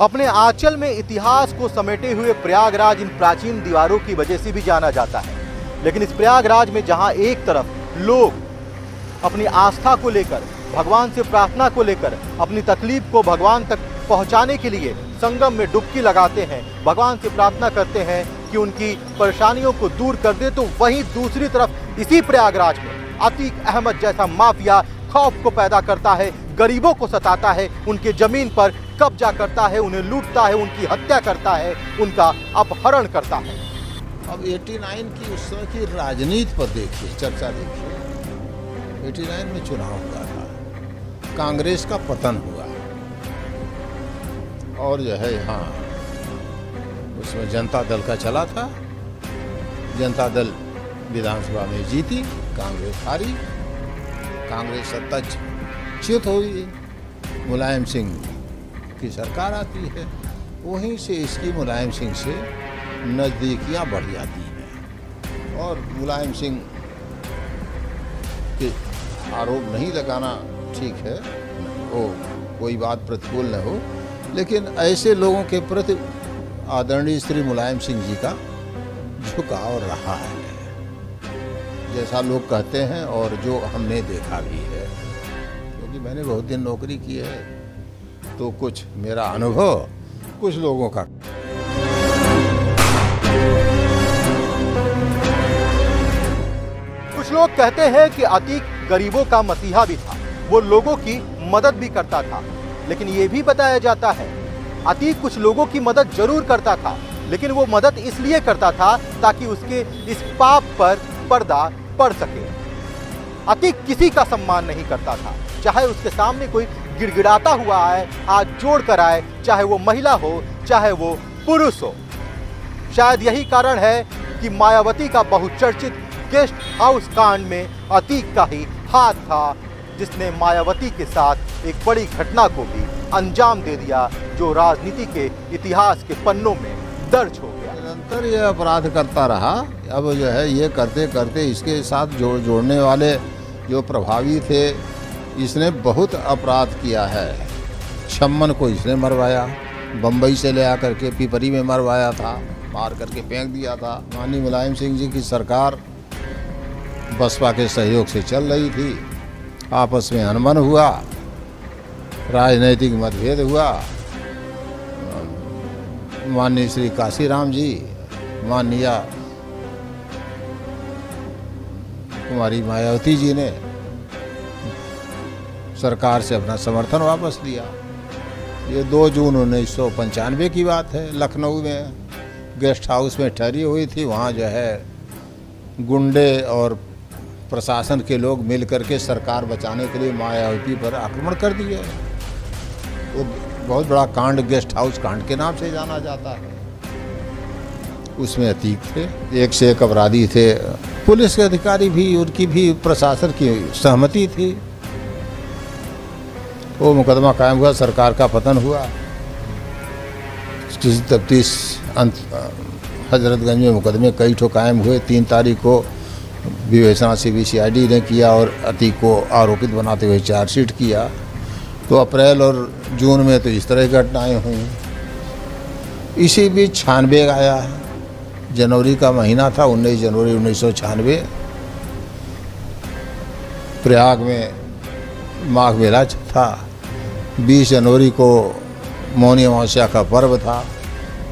अपने आंचल में इतिहास को समेटे हुए प्रयागराज इन प्राचीन दीवारों की वजह से भी जाना जाता है। लेकिन इस प्रयागराज में जहां एक तरफ लोग अपनी आस्था को लेकर, भगवान से प्रार्थना को लेकर, अपनी तकलीफ को भगवान तक पहुंचाने के लिए संगम में डुबकी लगाते हैं, भगवान से प्रार्थना करते हैं कि उनकी परेशानियों को दूर कर दे, तो वहीं दूसरी तरफ इसी प्रयागराज में अतीक अहमद जैसा माफिया खौफ को पैदा करता है, गरीबों को सताता है, उनके जमीन पर कब्जा करता है, उन्हें लूटता है, उनकी हत्या करता है, उनका अपहरण करता है। अब 89 की उस समय की राजनीति पर देखिए, चर्चा देखिए। 89 में चुनाव हुआ था, कांग्रेस का पतन हुआ और जो है यहाँ उसमें जनता दल का चला था। जनता दल विधानसभा में जीती, कांग्रेस हारी, कांग्रेस सत्ता च्युत हुई, मुलायम सिंह की सरकार आती है। वहीं से इसकी मुलायम सिंह से नज़दीकियाँ बढ़ जाती हैं और मुलायम सिंह के आरोप नहीं लगाना ठीक है, वो कोई बात प्रतिकूल न हो, लेकिन ऐसे लोगों के प्रति आदरणीय श्री मुलायम सिंह जी का झुकाव रहा है, जैसा लोग कहते हैं और जो हमने देखा भी है, क्योंकि मैंने बहुत दिन नौकरी की है, तो कुछ मेरा अनुभव, कुछ लोगों का। कुछ लोग कहते हैं कि अतीक गरीबों का मसीहा भी था, वो लोगों की मदद भी करता था। लेकिन ये भी बताया जाता है अतीक कुछ लोगों की मदद जरूर करता था, लेकिन वो मदद इसलिए करता था ताकि उसके इस पाप पर पर्दा पड़ सके। अतीक किसी का सम्मान नहीं करता था, चाहे उसके सामने कोई गिड़गिड़ाता हुआ आए, हाथ जोड़ कर आए, चाहे वो महिला हो, चाहे वो पुरुष हो। शायद यही कारण है कि मायावती का बहुचर्चित गेस्ट हाउस कांड में अतीक का ही हाथ था, जिसने मायावती के साथ एक बड़ी घटना को भी अंजाम दे दिया, जो राजनीति के इतिहास के पन्नों में दर्ज हो गया। निरंतर ये अपराध करता रहा। अब जो है ये करते करते इसके साथ जोड़ने वाले जो प्रभावी थे, इसने बहुत अपराध किया है। छम्मन को इसने मरवाया, बम्बई से ले आकर के पिपरी में मरवाया था, मार करके फेंक दिया था। माननीय मुलायम सिंह जी की सरकार बसपा के सहयोग से चल रही थी, आपस में अनबन हुआ, राजनैतिक मतभेद हुआ। माननीय श्री काशीराम जी, माननीय कुमारी मायावती जी ने सरकार से अपना समर्थन वापस लिया। ये 2 जून 1995 की बात है। लखनऊ में गेस्ट हाउस में ठहरी हुई थी, वहाँ जो है गुंडे और प्रशासन के लोग मिल करके सरकार बचाने के लिए मायावती पर आक्रमण कर दिए। वो बहुत बड़ा कांड गेस्ट हाउस कांड के नाम से जाना जाता है। उसमें अतीक थे, एक से एक अपराधी थे, पुलिस के अधिकारी भी, उनकी भी प्रशासन की सहमति थी। वो मुकदमा कायम हुआ, सरकार का पतन हुआ। किसी तफ्तीश हजरतगंज में मुकदमे कई ठो कायम हुए। 3 तारीख को विवेचना CBCID ने किया और अतीक को आरोपित बनाते हुए चार्जशीट किया। तो अप्रैल और जून में तो इस तरह की घटनाएँ हुई। इसी बीच 96 आया, जनवरी का महीना था, 19 जनवरी 1996, प्रयाग में माघ मेला था। 20 जनवरी को मौनी अमावस्या का पर्व था।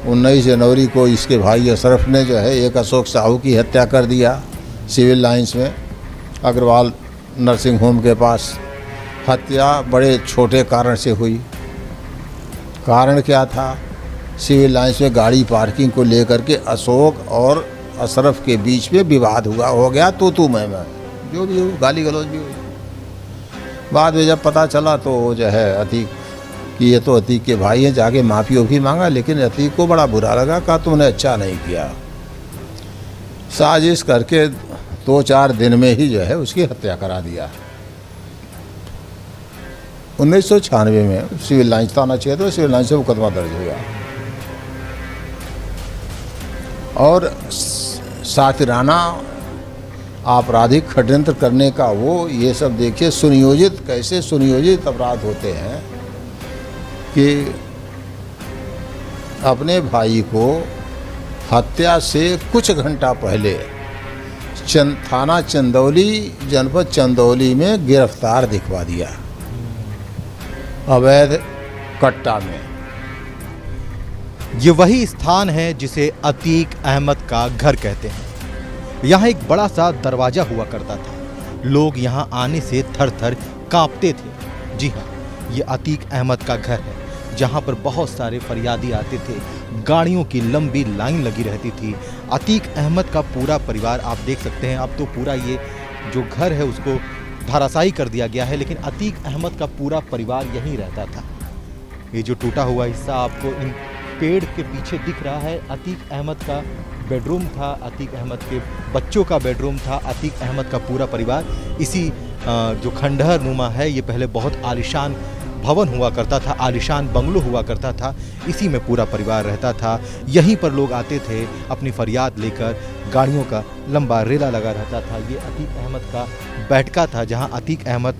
19 जनवरी को इसके भाई अशरफ ने जो है एक अशोक साहू की हत्या कर दिया सिविल लाइंस में, अग्रवाल नर्सिंग होम के पास। हत्या बड़े छोटे कारण से हुई। कारण क्या था? सिविल लाइंस में गाड़ी पार्किंग को लेकर के अशोक और अशरफ के बीच में विवाद हुआ, हो गया तू मैं, जो भी हुई, गाली गलौज भी हुई। बाद में जब पता चला तो जो है अतीक कि ये तो अतीक के भाई हैं, जाके माफ़ी भी मांगा, लेकिन अतीक को बड़ा बुरा लगा, कहा तुमने अच्छा नहीं किया। साजिश करके 2-4 दिन में ही जो है उसकी हत्या करा दिया। 1996 में सिविल लाइंस थाना चाहिए, तो सिविल लाइंस से मुकदमा दर्ज हुआ और सातिराना आपराधिक षड्यंत्र करने का वो, ये सब देखिए सुनियोजित, कैसे सुनियोजित अपराध होते हैं कि अपने भाई को हत्या से कुछ घंटा पहले थाना चंदौली, जनपद चंदौली में गिरफ्तार दिखवा दिया अवैध कट्टा में। ये वही स्थान है जिसे अतीक अहमद का घर कहते हैं। यहाँ एक बड़ा सा दरवाजा हुआ करता था। लोग यहाँ आने से थर थर कांपते थे। जी हाँ, ये अतीक अहमद का घर है, जहाँ पर बहुत सारे फरियादी आते थे। गाड़ियों की लंबी लाइन लगी रहती थी। अतीक अहमद का पूरा परिवार आप देख सकते हैं। अब तो पूरा ये जो घर है उसको धराशायी कर दिया गया है, लेकिन अतीक अहमद का पूरा परिवार यहीं रहता था। ये जो टूटा हुआ हिस्सा आपको इन पेड़ के पीछे दिख रहा है, अतीक अहमद का बेडरूम था, अतीक अहमद के बच्चों का बेडरूम था। अतीक अहमद का पूरा परिवार इसी जो खंडहर नुमा है, ये पहले बहुत आलिशान भवन हुआ करता था, आलिशान बंगलो हुआ करता था। इसी में पूरा परिवार रहता था। यहीं पर लोग आते थे अपनी फरियाद लेकर। गाड़ियों का लंबा रेला लगा रहता था। ये अतीक अहमद का बैठका था, जहां अतीक अहमद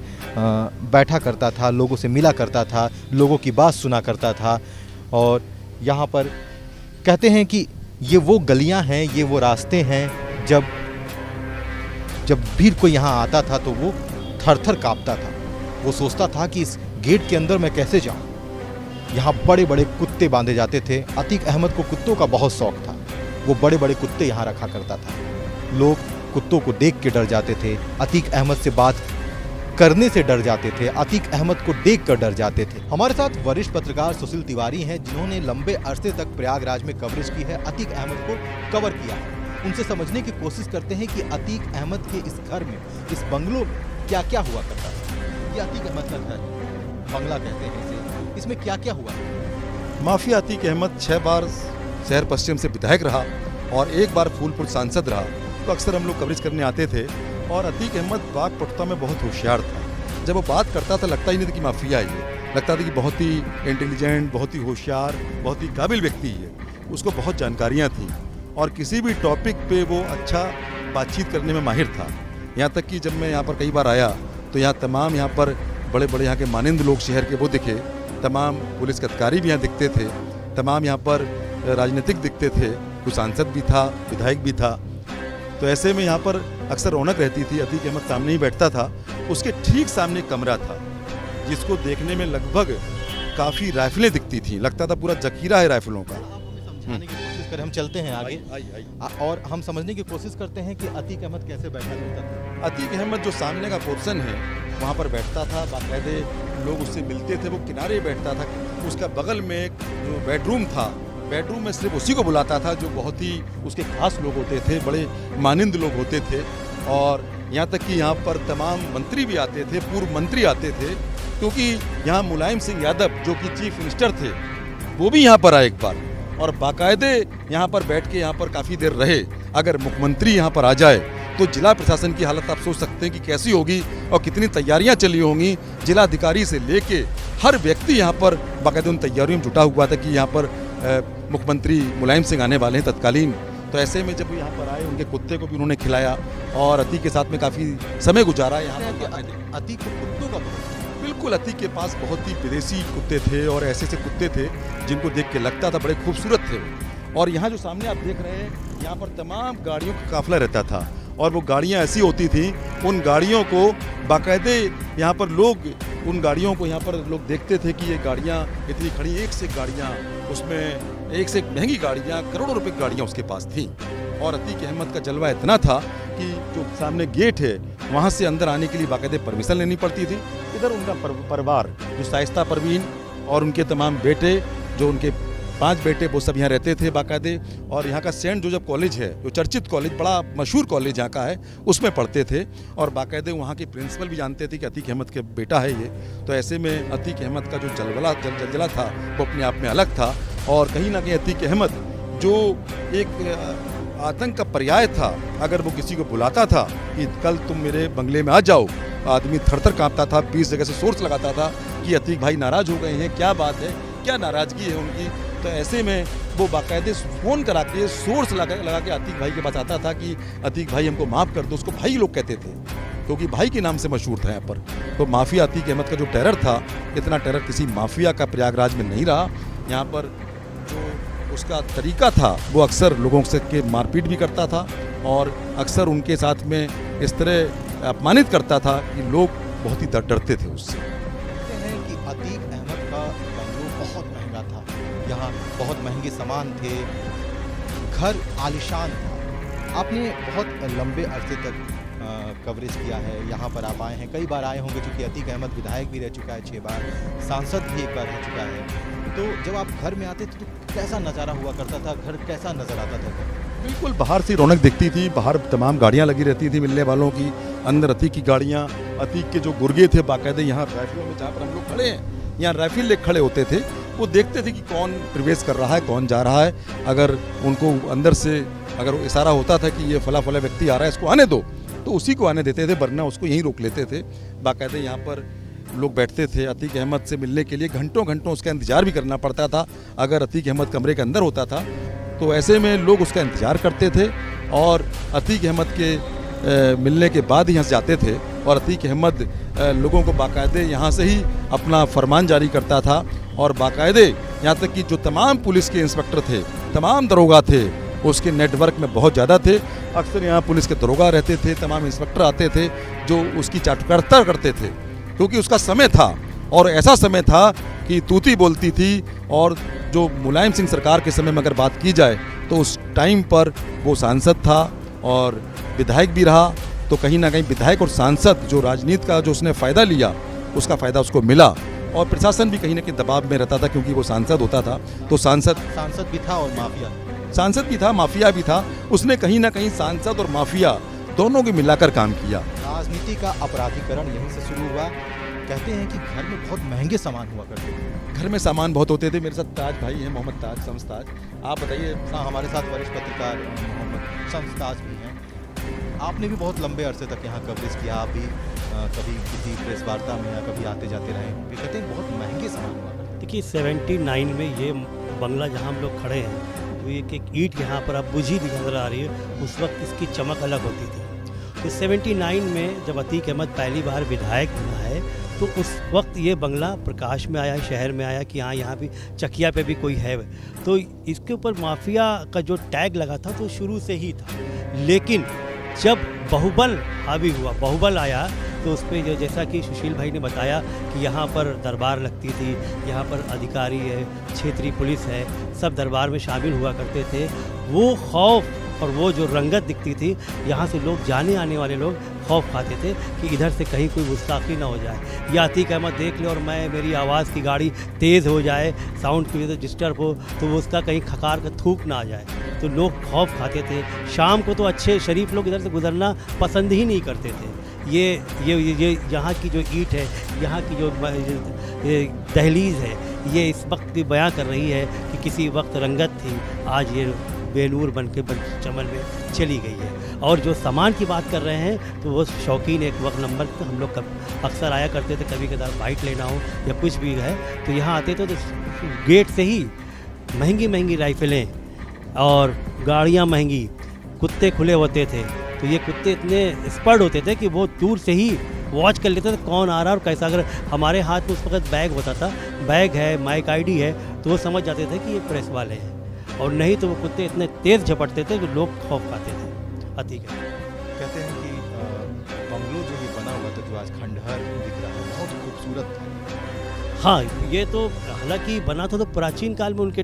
बैठा करता था, लोगों से मिला करता था, लोगों की बात सुना करता था। और यहाँ पर कहते हैं कि ये वो गलियाँ हैं, ये वो रास्ते हैं, जब भी कोई यहाँ आता था तो वो थर थर काँपता था। वो सोचता था कि इस गेट के अंदर मैं कैसे जाऊं। यहाँ बड़े बड़े कुत्ते बांधे जाते थे। अतीक अहमद को कुत्तों का बहुत शौक था। वो बड़े बड़े कुत्ते यहाँ रखा करता था। लोग कुत्तों को देख के डर जाते थे। अतीक अहमद से बात करने से डर जाते थे। अतीक अहमद को देख कर डर जाते थे। हमारे साथ वरिष्ठ पत्रकार सुशील तिवारी हैं, जिन्होंने लंबे अरसे तक प्रयागराज में कवरेज की है, अतीक अहमद को कवर किया है। उनसे समझने की कोशिश करते हैं कि अतीक अहमद के इस घर में, इस बंगलो में क्या क्या हुआ करता था। ये अतीक अहमद का घर है, बंगला कहते हैं इसे। इसमें क्या क्या हुआ? माफिया अतीक अहमद 6 बार शहर पश्चिम से विधायक रहा और 1 बार फूलपुर सांसद रहा। तो अक्सर हम लोग कवरेज करने आते थे और अतीक अहमद वाक पटुता में बहुत होशियार था। जब वो बात करता था लगता ही नहीं था कि माफिया है, लगता था कि बहुत ही इंटेलिजेंट, बहुत ही होशियार, बहुत ही काबिल व्यक्ति है। उसको बहुत जानकारियाँ थीं और किसी भी टॉपिक पे वो अच्छा बातचीत करने में माहिर था। यहाँ तक कि जब मैं यहाँ पर कई बार आया तो यहाँ तमाम यहाँ पर बड़े बड़े यहाँ के मानिंद लोग शहर के वो दिखे, तमाम पुलिस के अधिकारी भी यहाँ दिखते थे, तमाम यहाँ पर राजनीतिक दिखते थे, कुछ सांसद भी था, विधायक भी था। तो ऐसे में यहाँ पर अक्सर रौनक रहती थी। अतीक अहमद सामने ही बैठता था, उसके ठीक सामने कमरा था जिसको देखने में लगभग काफ़ी राइफलें दिखती थीं। लगता था पूरा जखीरा है राइफलों का। समझाने की कोशिश करें, हम चलते हैं आगे और हम समझने की कोशिश करते हैं कि अतीक अहमद कैसे बैठा करता था। अतीक अहमद जो सामने का पोर्शन है वहाँ पर बैठता था, बाकायदे लोग उससे मिलते थे, वो किनारे बैठता था। उसका बगल में एक जो बेडरूम था, बेडरूम में सिर्फ उसी को बुलाता था जो बहुत ही उसके खास लोग होते थे, बड़े मानिंद लोग होते थे। और यहाँ तक कि यहाँ पर तमाम मंत्री भी आते थे, पूर्व मंत्री आते थे, क्योंकि यहाँ मुलायम सिंह यादव जो कि चीफ मिनिस्टर थे वो भी यहाँ पर आए एक बार और बाकायदे यहाँ पर बैठ के यहाँ पर काफ़ी देर रहे। अगर मुख्यमंत्री यहाँ पर आ जाए तो जिला प्रशासन की हालत आप सोच सकते हैं कि कैसी होगी और कितनी तैयारियां चली होंगी। जिला अधिकारी से लेके हर व्यक्ति यहाँ पर बाकायदे उन तैयारियों में जुटा हुआ था कि यहाँ पर मुख्यमंत्री मुलायम सिंह आने वाले हैं तत्कालीन। तो ऐसे में जब यहाँ पर आए, उनके कुत्ते को भी उन्होंने खिलाया और अतीक के साथ में काफ़ी समय गुजारा। यहाँ अतीक को कुत्तों का बिल्कुल, अतीक के पास बहुत ही विदेशी कुत्ते थे और ऐसे ऐसे कुत्ते थे जिनको देख के लगता था बड़े खूबसूरत थे। और यहाँ जो सामने आप देख रहे हैं, यहाँ पर तमाम गाड़ियों का काफिला रहता था और वो गाड़ियाँ ऐसी होती थी, उन गाड़ियों को बाकायदे यहाँ पर लोग उन गाड़ियों को यहाँ पर लोग देखते थे कि ये गाड़ियाँ इतनी खड़ी, एक से एक गाड़ियाँ, उसमें एक से एक महंगी गाड़ियाँ, करोड़ों रुपए की गाड़ियाँ उसके पास थीं। और अतीक अहमद का जलवा इतना था कि जो सामने गेट है वहाँ से अंदर आने के लिए बाकायदे परमिशन लेनी पड़ती थी। इधर उनका परिवार जो शाइस्ता परवीन और उनके तमाम बेटे, जो उनके 5 बेटे, वो सब यहाँ रहते थे बाकायदे। और यहाँ का सेंट जोसेफ कॉलेज है, जो चर्चित कॉलेज, बड़ा मशहूर कॉलेज यहाँ का है, उसमें पढ़ते थे। और बाकायदे वहाँ के प्रिंसिपल भी जानते थे कि अतीक अहमद के बेटा है ये। तो ऐसे में अतीक अहमद का जो जलजला था वो अपने आप में अलग था। और कहीं ना कहीं अतीक अहमद जो एक आतंक का पर्याय था, अगर वो किसी को बुलाता था कि कल तुम मेरे बंगले में आ जाओ, आदमी थर-थर काँपता था, 20 जगह से सोर्स लगाता था कि अतीक भाई नाराज़ हो गए हैं, क्या बात है, क्या नाराज़गी है उनकी। तो ऐसे में वो बाकायदे फ़ोन करा के, सोर्स लगा के अतीक भाई के पास आता था कि अतीक भाई हमको माफ़ कर दो। उसको भाई लोग कहते थे क्योंकि भाई के नाम से मशहूर था यहाँ पर। तो माफिया अतीक अहमद का जो टेरर था, इतना टेरर किसी माफिया का प्रयागराज में नहीं रहा। यहाँ पर जो उसका तरीका था वो अक्सर लोगों से के मारपीट भी करता था और अक्सर उनके साथ में इस तरह अपमानित करता था कि लोग बहुत ही डरते थे उससे। कहते हैं कि अतीक अहमद का बंगलो बहुत महंगा था, यहाँ बहुत महंगे सामान थे, घर आलिशान था। आपने बहुत लंबे अरसे तक कवरेज किया है, यहाँ पर आप आए हैं, कई बार आए होंगे, चूँकि अतीक अहमद विधायक भी रह चुका है 6 बार, सांसद भी एक बार रह चुका है। तो जब आप घर में आते थे तो कैसा नज़ारा हुआ करता था, घर कैसा नज़र आता था? बिल्कुल बाहर से रौनक दिखती थी, बाहर तमाम गाड़ियाँ लगी रहती थी मिलने वालों की, अंदर अतीक की गाड़ियाँ, अतीक के जो गुर्गे थे बाकायदे यहाँ राइफलों में, जहाँ पर हम लोग खड़े हैं यहाँ राइफल लेकर खड़े होते थे, वो देखते थे कि कौन प्रवेश कर रहा है, कौन जा रहा है। अगर उनको अंदर से अगर इशारा होता था कि ये फला फला व्यक्ति आ रहा है, इसको आने दो, तो उसी को आने देते थे, वरना उसको यहीं रोक लेते थे। बाकायदे यहाँ पर लोग बैठते थे अतीक अहमद से मिलने के लिए, घंटों घंटों उसका इंतजार भी करना पड़ता था। अगर अतीक अहमद कमरे के अंदर होता था तो ऐसे में लोग उसका इंतजार करते थे और अतीक अहमद के मिलने के बाद ही यहाँ से जाते थे। और अतीक अहमद लोगों को बाकायदे यहाँ से ही अपना फरमान जारी करता था और बाकायदे यहाँ तक कि जो तमाम पुलिस के इंस्पेक्टर थे, तमाम दरोगा थे, उसके नेटवर्क में बहुत ज़्यादा थे। अक्सर यहाँ पुलिस के दरोगा रहते थे, तमाम इंस्पेक्टर आते थे जो उसकी चाटुकारिता करते थे, क्योंकि उसका समय था और ऐसा समय था कि तूती बोलती थी। और जो मुलायम सिंह सरकार के समय में अगर बात की जाए तो उस टाइम पर वो सांसद था और विधायक भी रहा, तो कहीं ना कहीं विधायक और सांसद जो राजनीति का जो उसने फ़ायदा लिया, उसका फ़ायदा उसको मिला। और प्रशासन भी कहीं ना कहीं दबाव में रहता था, क्योंकि वो सांसद होता था, तो सांसद भी था और माफिया, सांसद भी था, माफिया भी था। उसने कहीं ना कहीं सांसद और माफिया दोनों को मिलाकर काम किया। राजनीति का अपराधीकरण यहीं से शुरू हुआ। कहते हैं कि घर में बहुत महंगे सामान हुआ करते थे। घर में सामान बहुत होते थे। मेरे साथ ताज भाई हैं, मोहम्मद ताज, शम्स ताज। आप बताइए। हाँ, हमारे साथ वरिष्ठ पत्रकार मोहम्मद शम्स ताज भी हैं। आपने भी बहुत लंबे अरसे तक यहाँ कवरेज किया, आप भी कभी किसी प्रेस वार्ता में या कभी आते जाते रहे होंगे। कहते हैं बहुत महंगे सामान हुआ करते। देखिए 79 में ये बंगला जहाँ हम लोग खड़े हैं, तो एक ईंट यहाँ पर अब बुझी नजर आ रही है, उस वक्त इसकी चमक अलग होती थी। तो 79 में जब अतीक अहमद पहली बार विधायक बना है, तो उस वक्त ये बंगला प्रकाश में आया, शहर में आया कि हाँ यहाँ भी चकिया पे भी कोई है। तो इसके ऊपर माफिया का जो टैग लगा था तो शुरू से ही था। लेकिन जब बाहुबल हावी हुआ, बाहुबल आया, तो उस पर जो जैसा कि सुशील भाई ने बताया कि यहाँ पर दरबार लगती थी, यहाँ पर अधिकारी है, क्षेत्रीय पुलिस है, सब दरबार में शामिल हुआ करते थे। वो खौफ और वो जो रंगत दिखती थी, यहाँ से लोग जाने आने वाले लोग खौफ खाते थे कि इधर से कहीं कोई गुस्ताखी ना हो जाए, या अतीक अहमद देख ले और मेरी आवाज़ की गाड़ी तेज़ हो जाए, साउंड की वजह से डिस्टर्ब हो, तो वो उसका कहीं खकार का थूक ना आ जाए, तो लोग खौफ खाते थे। शाम को तो अच्छे शरीफ लोग इधर से गुजरना पसंद ही नहीं करते थे। ये यहाँ की जो ईंट है, यहाँ की जो दहलीज़ है, ये इस वक्त भी बयां कर रही है कि किसी वक्त रंगत थी, आज ये बेनूर बन के चमन में चली गई है। और जो सामान की बात कर रहे हैं, तो वो शौकीन एक वक्त नंबर पर हम लोग अक्सर आया करते थे, कभी कभार बाइक लेना हो या कुछ भी है तो यहाँ आते थे, तो गेट से ही महंगी महंगी राइफलें और गाड़ियाँ महंगी, कुत्ते खुले होते थे। तो ये कुत्ते इतने एक्सपर्ट होते थे कि वो दूर से ही वॉच कर लेते थे कौन आ रहा है और कैसा। अगर हमारे हाथ में उस वक्त बैग होता था, बैग है, माइक आईडी है, तो वो समझ जाते थे कि ये प्रेस वाले हैं, और नहीं तो वो कुत्ते इतने तेज़ झपटते थे कि लोग खौफ खाते थे। अतीक कहते हैं कि बंगलो जो भी बना हुआ था, जो आज खंडहर दिख रहा है, बहुत खूबसूरत था। हाँ, ये तो हालांकि बना था तो प्राचीन काल में उनके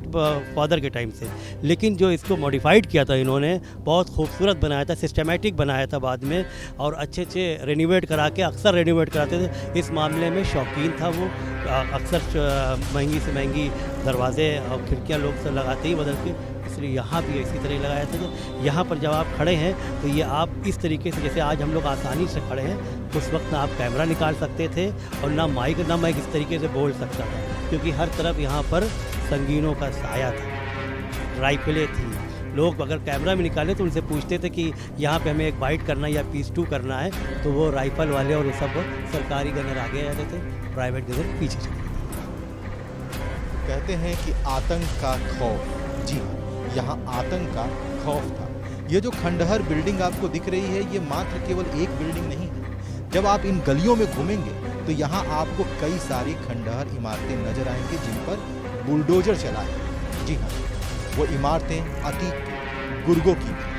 फादर के टाइम से, लेकिन जो इसको मॉडिफाइड किया था इन्होंने, बहुत खूबसूरत बनाया था, सिस्टमेटिक बनाया था बाद में, और अच्छे अच्छे रेनोवेट करा के, अक्सर रेनोवेट कराते थे। इस मामले में शौकीन था वो, अक्सर महंगी से महंगी दरवाजे और खिड़कियाँ लोग से लगाते ही बदल के, इसलिए यहाँ भी इसी तरह लगाया था। तो यहाँ पर जब आप खड़े हैं तो ये आप इस तरीके से, जैसे आज हम लोग आसानी से खड़े हैं, उस वक्त ना आप कैमरा निकाल सकते थे और ना माइक इस तरीके से बोल सकता था, क्योंकि हर तरफ यहाँ पर संगीनों का साया था, राइफलें थी। लोग अगर कैमरा में निकाले तो उनसे पूछते थे कि यहाँ पे हमें एक बाइट करना है या पीस 2 करना है, तो वो राइफल वाले और सब सरकारी गनर आगे आ जाते थे, प्राइवेट गनर पीछे चलते थे। कहते हैं कि आतंक का खौफ, जी यहाँ आतंक का खौफ था। ये जो खंडहर बिल्डिंग आपको दिख रही है, ये मात्र केवल एक बिल्डिंग नहीं है। जब आप इन गलियों में घूमेंगे तो यहाँ आपको कई सारी खंडहर इमारतें नजर आएंगी जिन पर बुलडोजर चला है। जी हाँ, वो इमारतें अतीक की, गुर्गों की थी।